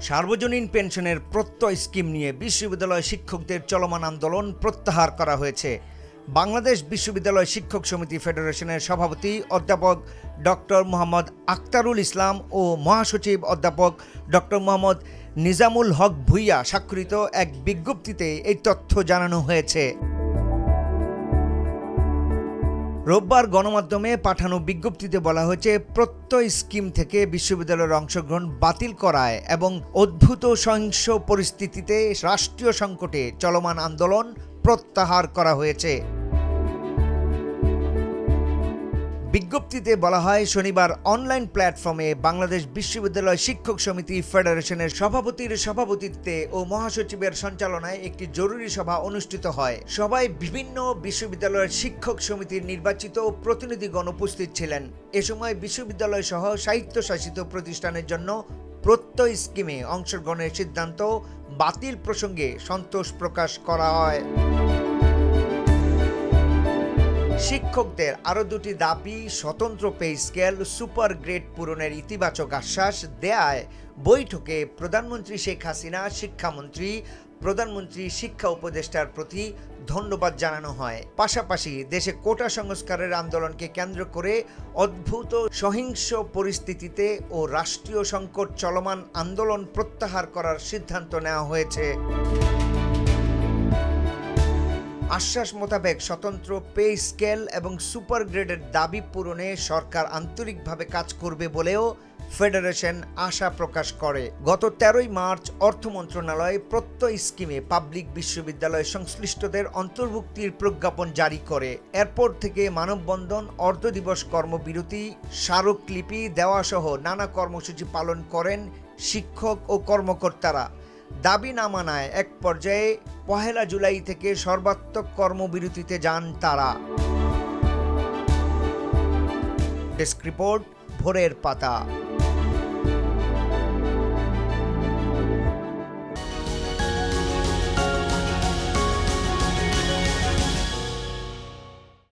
সার্বজনীন পেনশনের প্রত্যয় স্কিম নিয়ে বিশ্ববিদ্যালয় শিক্ষকদের চলমান আন্দোলন প্রত্যাহার করা হয়েছে। বাংলাদেশ বিশ্ববিদ্যালয় শিক্ষক সমিতি ফেডারেশনের সভাপতি অধ্যাপক ডক্টর মোহাম্মদ আখতারুল ইসলাম ও মহাসচিব অধ্যাপক ডক্টর মোহাম্মদ নিজামুল হক ভূঁইয়া স্বাক্ষরিত এক বিজ্ঞপ্তিতে এই তথ্য জানানো হয়েছে। রোববার গণমাধ্যমে পাঠানো বিজ্ঞপ্তিতে বলা হয়েছে, প্রত্যয় স্কিম থেকে বিশ্ববিদ্যালয়ের অংশগ্রহণ বাতিল করায় এবং উদ্ভূত সহিংস পরিস্থিতিতে রাষ্ট্রীয় সংকটে চলমান আন্দোলন প্রত্যাহার করা হয়েছে। বিজ্ঞপ্তিতে বলা হয়, শনিবার অনলাইন প্ল্যাটফর্মে বাংলাদেশ বিশ্ববিদ্যালয় শিক্ষক সমিতি ফেডারেশনের সভাপতির সভাপতিত্বে ও মহাসচিবের সঞ্চালনায় একটি জরুরি সভা অনুষ্ঠিত হয়। সভায় বিভিন্ন বিশ্ববিদ্যালয়ের শিক্ষক সমিতির নির্বাচিত প্রতিনিধিগণ উপস্থিত ছিলেন। এ সময় বিশ্ববিদ্যালয় সহ স্বায়ত্তশাসিত প্রতিষ্ঠানের জন্য প্রত্যয় স্কিমে অংশগ্রহণের সিদ্ধান্ত বাতিল প্রসঙ্গে সন্তোষ প্রকাশ করা হয়। শিক্ষকদের আরও দুটি দাবি, স্বতন্ত্র পে স্কেল, সুপার গ্রেড পূরণের ইতিবাচক আশ্বাস দেয়ায় বৈঠকে প্রধানমন্ত্রী শেখ হাসিনা, শিক্ষামন্ত্রী, প্রধানমন্ত্রী, শিক্ষা উপদেষ্টার প্রতি ধন্যবাদ জানানো হয়। পাশাপাশি দেশে কোটা সংস্কারের আন্দোলনকে কেন্দ্র করে উদ্ভূত সহিংস পরিস্থিতিতে ও রাষ্ট্রীয় সংকট চলমান আন্দোলন প্রত্যাহার করার সিদ্ধান্ত নেওয়া হয়েছে। আশ্বাস মোতাবেক স্বতন্ত্র পে স্কেল এবং সুপার গ্রেডের দাবি পূরণে সরকার আন্তরিকভাবে কাজ করবে বলেও ফেডারেশন আশা প্রকাশ করে। গত 13 মার্চ অর্থ মন্ত্রণালয় প্রত্যয় স্কিমে পাবলিক বিশ্ববিদ্যালয় সংশ্লিষ্টদের অন্তর্ভুক্তির প্রজ্ঞাপন জারি করে। এরপর থেকে মানববন্ধন, অর্ধদিবস কর্মবিরতি, স্মারকলিপি দেওয়া সহ নানা কর্মসূচি পালন করেন শিক্ষক ও কর্মকর্তারা। দাবি না মানায় এক পর্যায়ে 1 জুলাই থেকে সর্বাত্মক কর্মবিরতিতে যান তারা। ডেস্ক রিপোর্ট, ভোরের পাতা।